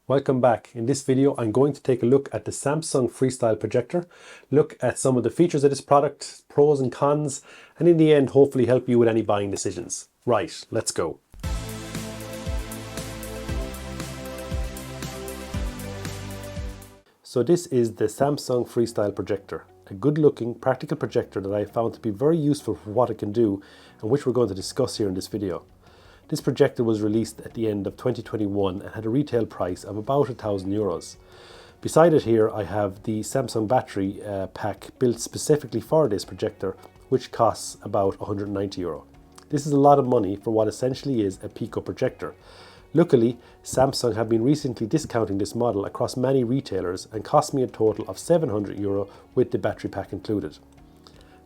Welcome back. In this video, I'm going to take a look at the Samsung Freestyle Projector, look at some of the features of this product, pros and cons, and in the end, hopefully help you with any buying decisions. Right, let's go. So this is the Samsung Freestyle Projector, a good-looking, practical projector that I found to be very useful for what it can do, and which we're going to discuss here in this video. This projector was released at the end of 2021 and had a retail price of about €1,000. Beside it here I have the Samsung battery pack built specifically for this projector, which costs about €190. This is a lot of money for what essentially is a Pico projector. Luckily, Samsung have been recently discounting this model across many retailers and cost me a total of €700 with the battery pack included.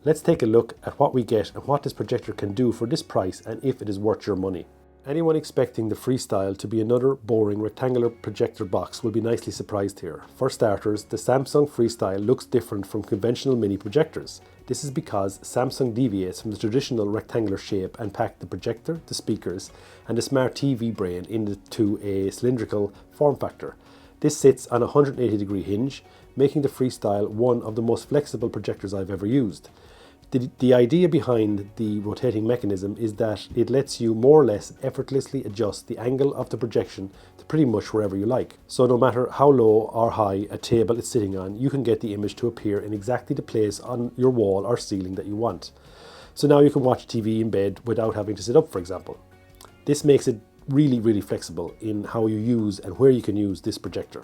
Let's take a look at what we get and what this projector can do for this price and if it is worth your money. Anyone expecting the Freestyle to be another boring rectangular projector box will be nicely surprised here. For starters, the Samsung Freestyle looks different from conventional mini projectors. This is because Samsung deviates from the traditional rectangular shape and packed the projector, the speakers, and the smart TV brain into a cylindrical form factor. This sits on a 180-degree hinge, making the Freestyle one of the most flexible projectors I've ever used. The idea behind the rotating mechanism is that it lets you more or less effortlessly adjust the angle of the projection to pretty much wherever you like. So no matter how low or high a table it's sitting on, you can get the image to appear in exactly the place on your wall or ceiling that you want. So now you can watch TV in bed without having to sit up, for example. This makes it really flexible in how you use and where you can use this projector.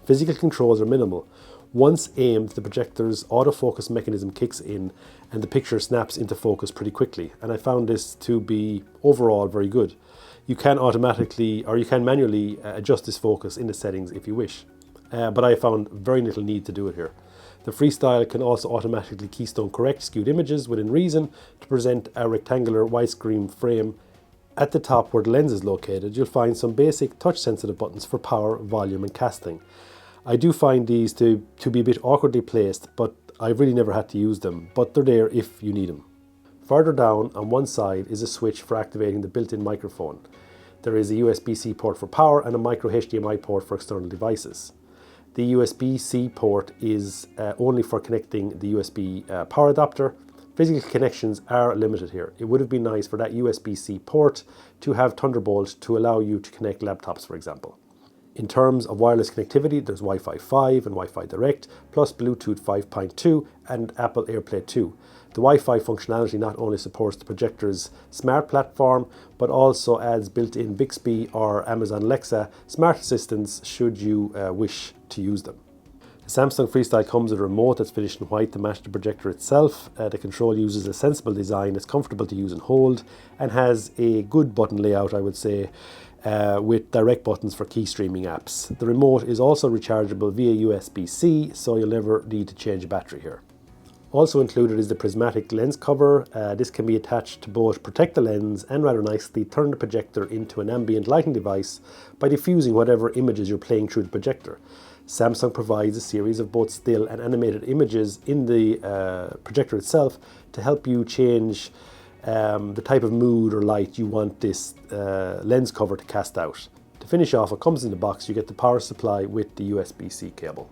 Physical controls are minimal. Once aimed, the projector's autofocus mechanism kicks in and the picture snaps into focus pretty quickly, and I found this to be overall very good. You can automatically or you can manually adjust this focus in the settings if you wish, but I found very little need to do it here. The Freestyle can also automatically keystone correct skewed images within reason to present a rectangular widescreen frame. At the top where the lens is located, you'll find some basic touch-sensitive buttons for power, volume and casting. I do find these to be a bit awkwardly placed, but I've really never had to use them, but they're there if you need them. Further down on one side is a switch for activating the built-in microphone. There is a USB-C port for power and a micro HDMI port for external devices. The USB-C port is only for connecting the USB power adapter. Physical connections are limited here. It would have been nice for that USB-C port to have Thunderbolt to allow you to connect laptops, for example. In terms of wireless connectivity, there's Wi-Fi 5 and Wi-Fi Direct, plus Bluetooth 5.2 and Apple AirPlay 2. The Wi-Fi functionality not only supports the projector's smart platform, but also adds built-in Bixby or Amazon Alexa smart assistants should you wish to use them. The Samsung Freestyle comes with a remote that's finished in white to match the projector itself. The control uses a sensible design that's comfortable to use and hold, and has a good button layout, I would say, with direct buttons for key streaming apps. The remote is also rechargeable via USB-C, so you'll never need to change a battery here. Also included is the prismatic lens cover. This can be attached to both protect the lens and rather nicely turn the projector into an ambient lighting device by diffusing whatever images you're playing through the projector. Samsung provides a series of both still and animated images in the projector itself to help you change the type of mood or light you want this lens cover to cast out. To finish off, what comes in the box, you get the power supply with the USB-C cable.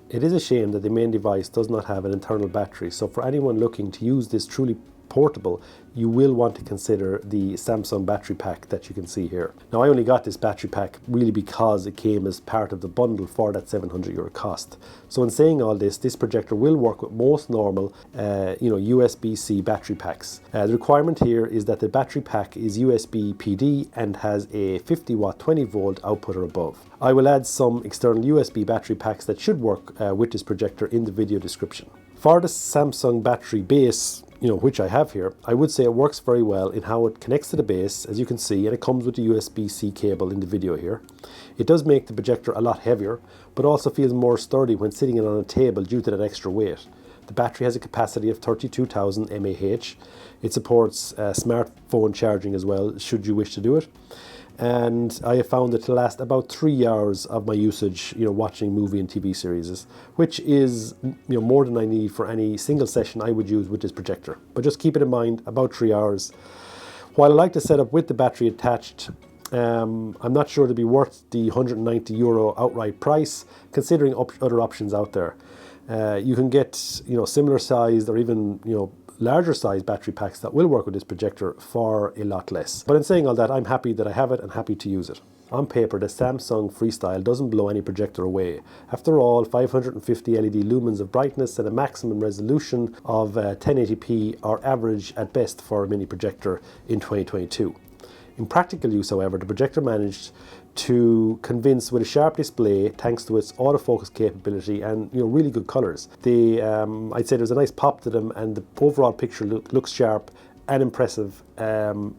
It is a shame that the main device does not have an internal battery, so for anyone looking to use this truly portable, you will want to consider the Samsung battery pack that you can see here. Now, I only got this battery pack really because it came as part of the bundle for that €700 cost. So in saying all this, this projector will work with most normal USB-C battery packs. The requirement here is that the battery pack is USB PD and has a 50 watt 20 volt output or above. I will add some external USB battery packs that should work with this projector in the video description. For the Samsung battery base, which I have here, I would say it works very well in how it connects to the base, as you can see, and it comes with the USB-C cable in the video here. It does make the projector a lot heavier, but also feels more sturdy when sitting it on a table due to that extra weight. The battery has a capacity of 32,000 mAh. It supports smartphone charging as well, should you wish to do it. And I have found it to last about 3 hours of my usage, watching movie and TV series, which is more than I need for any single session I would use with this projector. But just keep it in mind, about 3 hours. While I like the setup with the battery attached, I'm not sure it'd be worth the €190 outright price, considering other options out there. You can get, similar sized or even, larger size battery packs that will work with this projector for a lot less. But in saying all that, I'm happy that I have it and happy to use it. On paper, the Samsung Freestyle doesn't blow any projector away. After all, 550 LED lumens of brightness and a maximum resolution of 1080p are average at best for a mini projector in 2022. In practical use, however, the projector managed to convince with a sharp display thanks to its autofocus capability and really good colours. I'd say there's a nice pop to them, and the overall picture looks sharp and impressive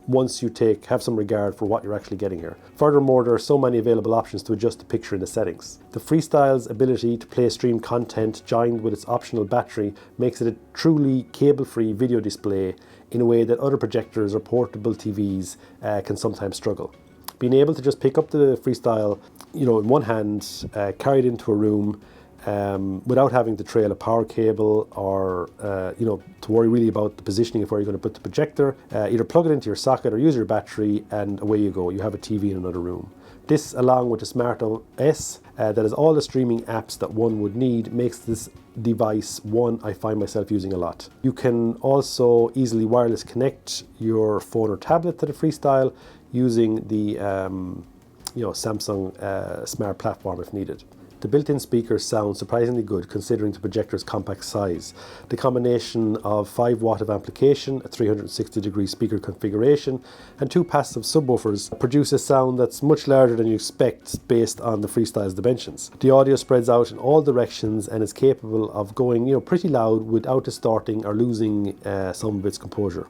once you have some regard for what you're actually getting here. Furthermore, there are so many available options to adjust the picture in the settings. The Freestyle's ability to play stream content joined with its optional battery makes it a truly cable-free video display in a way that other projectors or portable TVs can sometimes struggle. Being able to just pick up the Freestyle, in one hand, carry it into a room without having to trail a power cable or, to worry really about the positioning of where you're going to put the projector. Either plug it into your socket or use your battery, and away you go. You have a TV in another room. This, along with the Smart OS that has all the streaming apps that one would need, makes this device one I find myself using a lot. You can also easily wireless connect your phone or tablet to the Freestyle using the Samsung Smart platform if needed. The built-in speakers sound surprisingly good considering the projector's compact size. The combination of 5 watt of amplification, a 360-degree speaker configuration, and 2 passive subwoofers produce a sound that's much larger than you expect based on the Freestyle's dimensions. The audio spreads out in all directions and is capable of going pretty loud without distorting or losing some of its composure.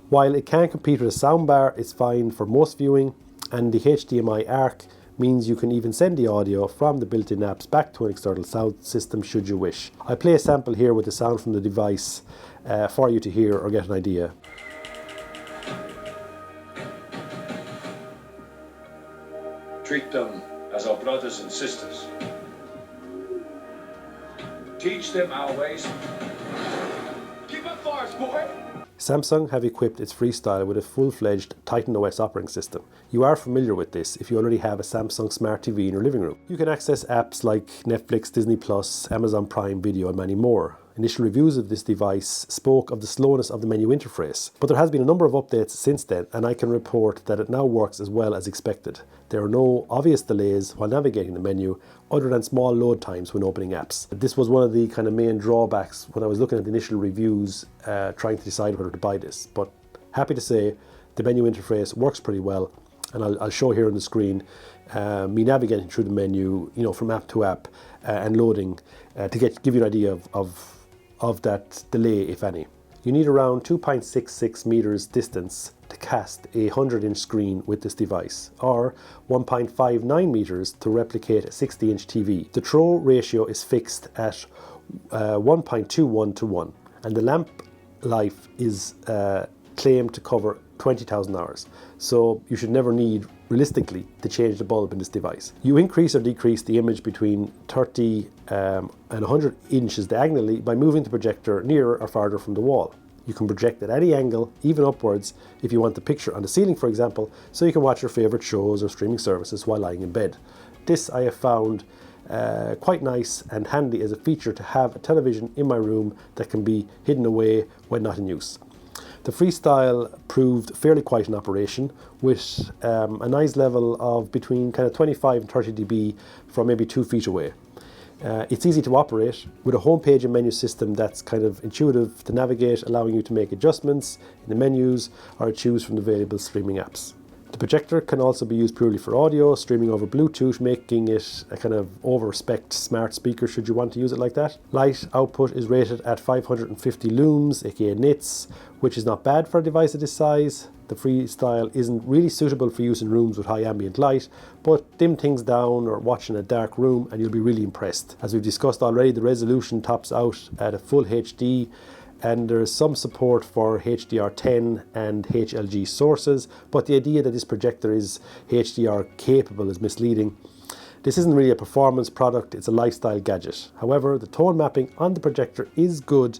While it can't compete with a soundbar, it's fine for most viewing, and the HDMI ARC means you can even send the audio from the built-in apps back to an external sound system should you wish. I play a sample here with the sound from the device for you to hear or get an idea. Treat them as our brothers and sisters. Teach them our ways. Keep up for us, boy! Samsung have equipped its Freestyle with a full-fledged Titan OS operating system. You are familiar with this if you already have a Samsung Smart TV in your living room. You can access apps like Netflix, Disney+, Amazon Prime Video and many more. Initial reviews of this device spoke of the slowness of the menu interface, but there has been a number of updates since then, and I can report that it now works as well as expected. There are no obvious delays while navigating the menu, other than small load times when opening apps. This was one of the kind of main drawbacks when I was looking at the initial reviews, trying to decide whether to buy this. But happy to say the menu interface works pretty well, and I'll show here on the screen me navigating through the menu, from app to app and loading to give you an idea of that delay, if any. You need around 2.66 meters distance to cast a 100-inch screen with this device, or 1.59 meters to replicate a 60-inch TV. The throw ratio is fixed at 1.21 to 1, and the lamp life is claimed to cover 20,000 hours. So you should never need, realistically, to change the bulb in this device. You increase or decrease the image between 30 and 100 inches diagonally by moving the projector nearer or farther from the wall. You can project at any angle, even upwards, if you want the picture on the ceiling, for example, so you can watch your favorite shows or streaming services while lying in bed. This I have found quite nice and handy as a feature to have a television in my room that can be hidden away when not in use. The Freestyle proved fairly quiet in operation, with a nice level of between kind of 25 and 30 dB from maybe 2 feet away. It's easy to operate with a homepage and menu system that's kind of intuitive to navigate, allowing you to make adjustments in the menus or choose from the available streaming apps. The projector can also be used purely for audio, streaming over Bluetooth, making it a kind of over-spec'd smart speaker should you want to use it like that. Light output is rated at 550 looms, aka nits, which is not bad for a device of this size. The Freestyle isn't really suitable for use in rooms with high ambient light, but dim things down or watch in a dark room and you'll be really impressed. As we've discussed already, the resolution tops out at a full HD, and there's some support for HDR10 and HLG sources, but the idea that this projector is HDR capable is misleading. This isn't really a performance product, it's a lifestyle gadget. However, the tone mapping on the projector is good,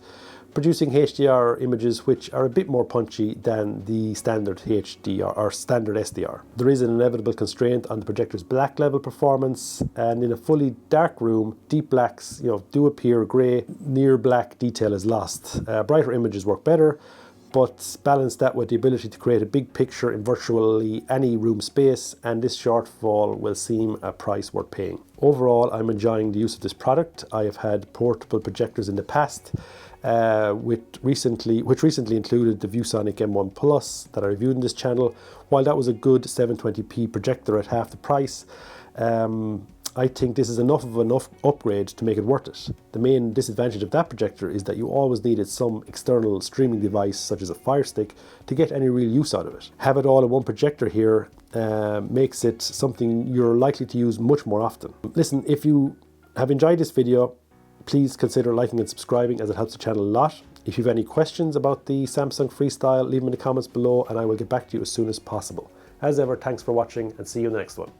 producing HDR images which are a bit more punchy than the standard HDR or standard SDR. There is an inevitable constraint on the projector's black level performance, and in a fully dark room, deep blacks, do appear grey. Near black detail is lost. Brighter images work better, but balance that with the ability to create a big picture in virtually any room space, and this shortfall will seem a price worth paying. Overall, I'm enjoying the use of this product. I have had portable projectors in the past, which recently included the ViewSonic M1 Plus that I reviewed in this channel. While that was a good 720p projector at half the price, I think this is enough upgrade to make it worth it. The main disadvantage of that projector is that you always needed some external streaming device such as a Fire Stick to get any real use out of it. Have it all in one projector here makes it something you're likely to use much more often. Listen, if you have enjoyed this video, please consider liking and subscribing, as it helps the channel a lot. If you have any questions about the Samsung Freestyle, leave them in the comments below and I will get back to you as soon as possible. As ever, thanks for watching and see you in the next one.